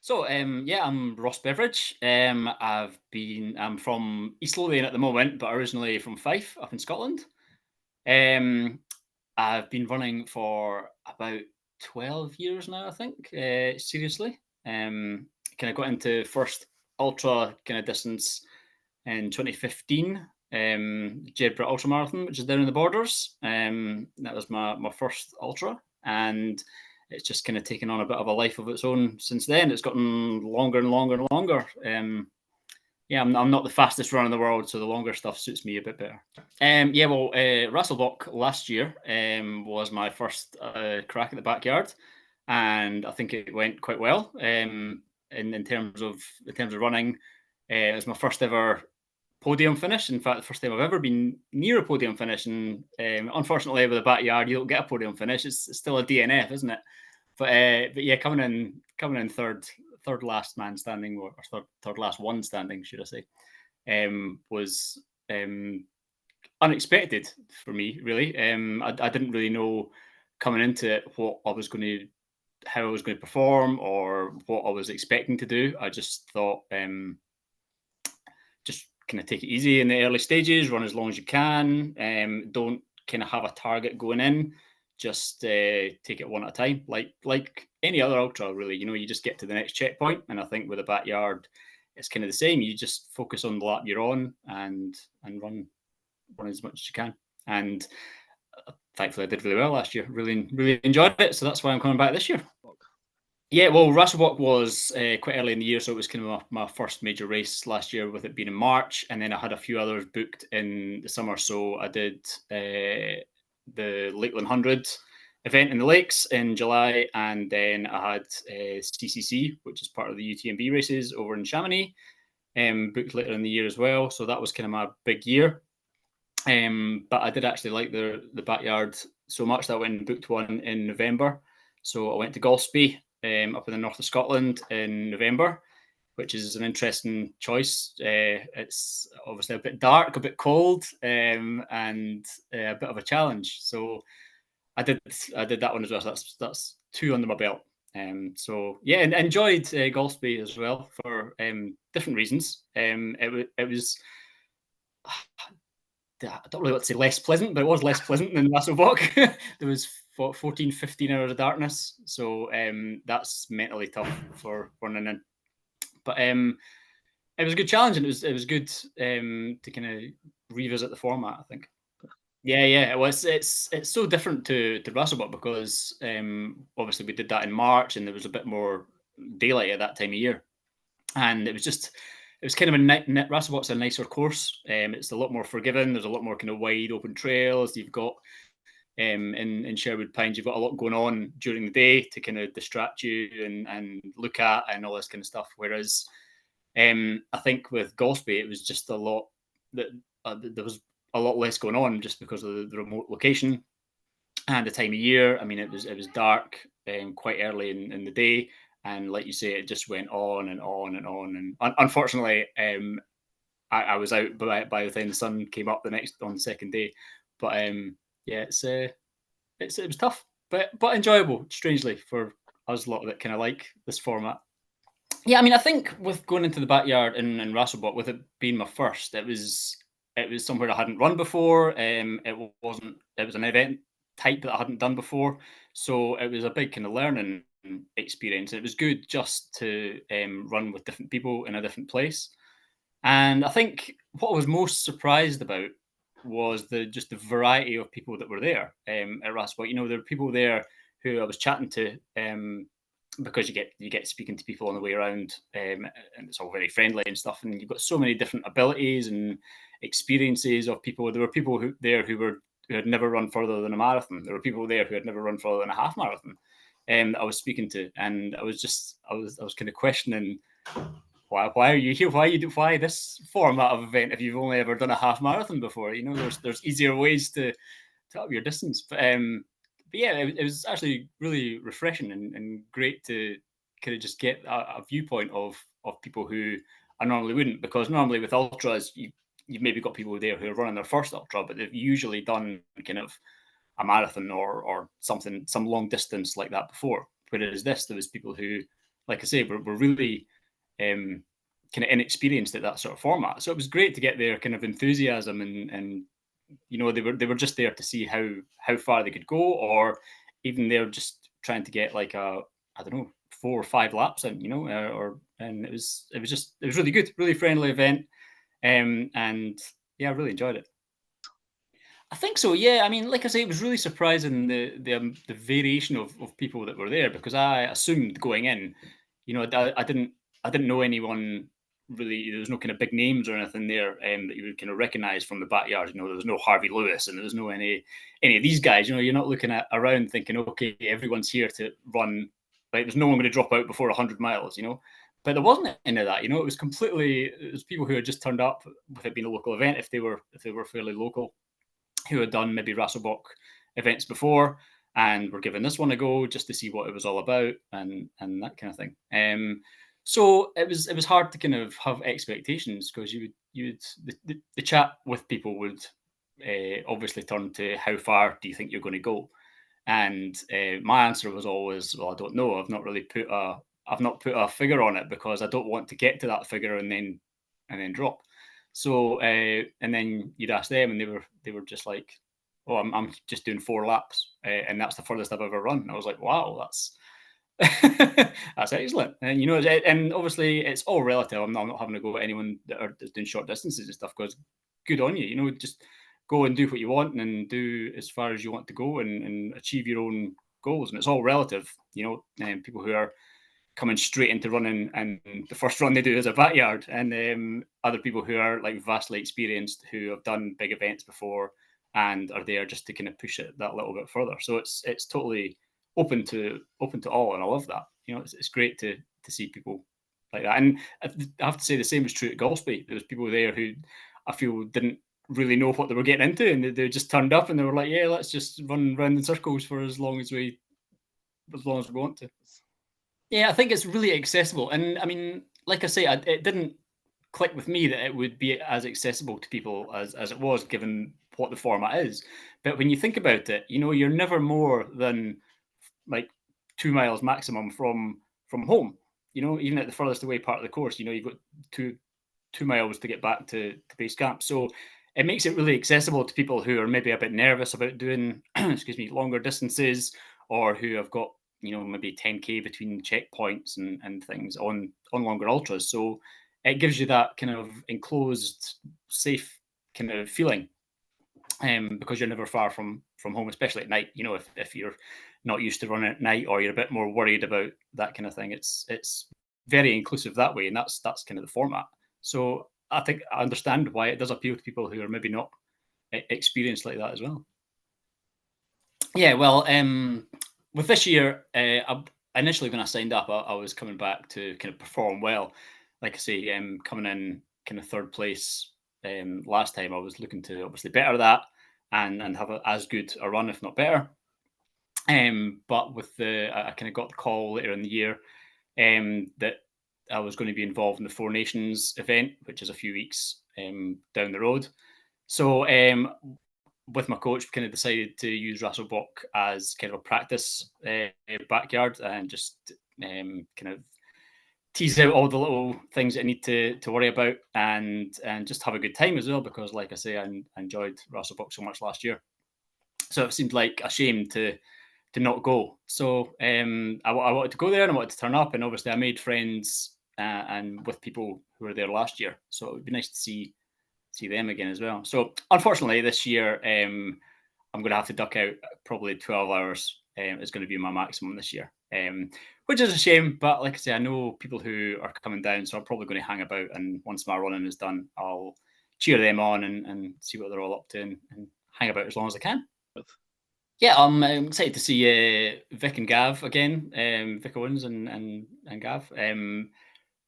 Yeah, I'm Ross Beveridge. I'm from East Lothian at the moment, but originally from Fife up in Scotland. Um, I've been running for about 12 years now, I think, seriously. Kind of got into first ultra kind of distance in 2015, Jedburgh Ultra Marathon, which is down in the Borders. That was my first ultra, and it's just kind of taken on a bit of a life of its own since then. It's gotten longer and longer and longer. Yeah, I'm not the fastest runner in the world, so the longer stuff suits me a bit better. Rasselbock last year was my first crack at the backyard, and I think it went quite well. In terms of running, it was my first ever podium finish. In fact, the first time I've ever been near a podium finish. And unfortunately, with a backyard, you don't get a podium finish. It's still a DNF, isn't it? But yeah, coming in third last man standing, or third last one standing, should I say, was unexpected for me. Really, I didn't really know coming into it how I was going to perform or what I was expecting to do. I just thought, just kind of take it easy in the early stages, run as long as you can. Don't kind of have a target going in. Just take it one at a time, like any other ultra, really. You just get to the next checkpoint, and I think with a backyard, it's kind of the same. You just focus on the lap you're on and run as much as you can. And thankfully, I did really well last year. Really, really enjoyed it. So that's why I'm coming back this year. Yeah, well, Rasselbock was quite early in the year, so it was kind of my first major race last year, with it being in March, and then I had a few others booked in the summer. So I did the Lakeland 100 event in the Lakes in July, and then I had CCC, which is part of the UTMB races over in Chamonix, booked later in the year as well. So that was kind of my big year. But I did actually like the backyard so much that I went and booked one in November. So I went to Golspie up in the north of Scotland in November, which is an interesting choice. It's obviously a bit dark, a bit cold, and a bit of a challenge. So I did that one as well. So that's two under my belt. So yeah, and enjoyed Golspie as well for different reasons. It was I don't really want to say less pleasant, but it was less pleasant than Rasselbock. There was 14, 15 hours of darkness. So that's mentally tough for running in. But it was a good challenge, and it was good to kind of revisit the format, I think. Yeah. Well, it's so different to Rasselbock because obviously we did that in March, and there was a bit more daylight at that time of year, and it was kind of Rasselbock's a nicer course. It's a lot more forgiving. There's a lot more kind of wide open trails. You've got in Sherwood Pines, you've got a lot going on during the day to kind of distract you and look at and all this kind of stuff. Whereas I think with Golspie, it was just a lot that there was a lot less going on just because of the remote location and the time of year. I mean, it was dark quite early in the day, and like you say, it just went on and on and on. And unfortunately, I was out by the time the sun came up on the second day. But yeah, it was tough, but enjoyable. Strangely, for us a lot that kind of like this format. Yeah, I mean, I think with going into the backyard in Rasselbock, with it being my first, it was somewhere I hadn't run before. It was an event type that I hadn't done before, so it was a big kind of learning experience. It was good just to run with different people in a different place. And I think what I was most surprised about was the variety of people that were there at Rasselbock. There were people there who I was chatting to, because you get speaking to people on the way around, and it's all very friendly and stuff. And you've got so many different abilities and experiences of people. There were people who had never run further than a marathon. There were people there who had never run further than a half marathon. That I was speaking to, and I was kind of questioning, why are you here? Why this format of event if you've only ever done a half marathon before? There's easier ways to up your distance. But yeah, it was actually really refreshing and great to kind of just get a viewpoint of people who I normally wouldn't, because normally with ultras you've maybe got people there who are running their first ultra, but they've usually done kind of a marathon or something, some long distance like that before. Whereas there was people who like I say, we're really kind of inexperienced at that sort of format. So it was great to get their kind of enthusiasm and they were just there to see how far they could go, or even they're just trying to get like I don't know 4 or 5 laps in, and it was really good, really friendly event, and yeah, I really enjoyed it. I think so. Yeah, I mean, like I say, it was really surprising the variation of people that were there, because I assumed going in, I didn't know anyone really. There was no kind of big names or anything there that you would kind of recognize from the backyard. There was no Harvey Lewis, and there was no any of these guys. You're not looking at around thinking, okay, everyone's here to run. Like, there's no one going to drop out before 100 miles. But there wasn't any of that. It was people who had just turned up with it being a local event, if they were fairly local, who had done maybe Rasselbock events before and were giving this one a go just to see what it was all about, and that kind of thing. So it was hard to kind of have expectations, because the chat with people would obviously turn to how far do you think you're going to go, and my answer was always, well, I don't know. I've not put a figure on it, because I don't want to get to that figure and then drop. So and then you'd ask them, and they were just like, "Oh, I'm just doing 4 laps, and that's the furthest I've ever run." And I was like, "Wow, that's that's excellent." And and obviously it's all relative. I'm not having to go at anyone that's doing short distances and stuff, because good on you. Just go and do what you want, and do as far as you want to go, and achieve your own goals. And it's all relative. And people who are coming straight into running, and the first run they do is a backyard, and other people who are like vastly experienced, who have done big events before and are there just to kind of push it that little bit further. So it's totally open to all, and I love that. It's great to see people like that. And I have to say the same is true at Golspie. There was people there who I feel didn't really know what they were getting into, and they just turned up and they were like, yeah, let's just run round in circles for as long as we want to. Yeah, I think it's really accessible. And I mean, like I say, it didn't click with me that it would be as accessible to people as it was, given what the format is. But when you think about it, you're never more than like 2 miles maximum from home. Even at the furthest away part of the course, you've got 2 miles to get back to base camp. So it makes it really accessible to people who are maybe a bit nervous about doing, excuse me, longer distances, or who have got maybe 10K between checkpoints and things on longer ultras. So it gives you that kind of enclosed, safe kind of feeling, because you're never far from home, especially at night. If you're not used to running at night, or you're a bit more worried about that kind of thing, it's very inclusive that way, and that's kind of the format. So I think I understand why it does appeal to people who are maybe not experienced like that as well. Yeah, well, with this year, initially when I signed up, I was coming back to kind of perform well. Like I say, coming in kind of third place last time, I was looking to obviously better that, and have as good a run, if not better. But I kind of got the call later in the year that I was going to be involved in the Four Nations event, which is a few weeks down the road. So with my coach, we kind of decided to use Rasselbock as kind of a practice backyard, and just kind of tease out all the little things that I need to worry about, and just have a good time as well, because like I say, I enjoyed Rasselbock so much last year. So it seemed like a shame to not go. So I wanted to go there, and I wanted to turn up, and obviously I made friends and with people who were there last year. So it would be nice to see them again as well. So unfortunately, this year I'm going to have to duck out. Probably 12 hours is going to be my maximum this year, which is a shame. But like I say, I know people who are coming down, so I'm probably going to hang about. And once my running is done, I'll cheer them on and see what they're all up to, and hang about as long as I can. Yeah, I'm excited to see Vic and Gav again, Vic Owens and Gav,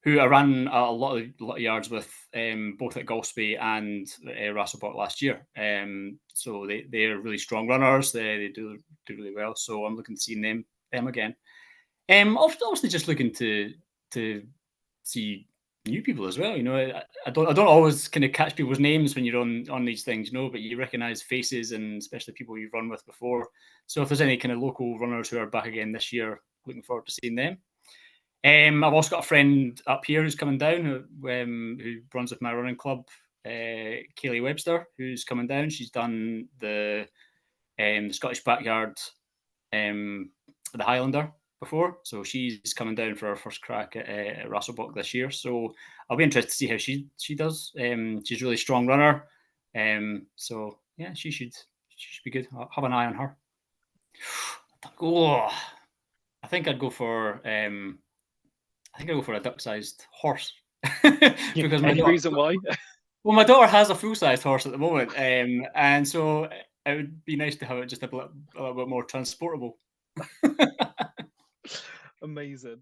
who I ran a lot of yards with, both at Golspie and Rasselbock last year. So they're really strong runners. They do really well. So I'm looking to see them again. Obviously just looking to see new people as well. I don't always kind of catch people's names when you're on these things, but you recognize faces, and especially people you've run with before. So if there's any kind of local runners who are back again this year, looking forward to seeing them. I've also got a friend up here who's coming down who runs with my running club, Kaylee Webster, who's coming down. She's done the Scottish Backyard, the Highlander before, so she's coming down for her first crack at Rasselbock this year. So I'll be interested to see how she does. She's a really strong runner, so yeah, she should be good. I'll have an eye on her. Oh, I think I'd go for a duck-sized horse because Any reason why? Well, my daughter has a full-sized horse at the moment, and so it would be nice to have it just a little bit more transportable. Amazing.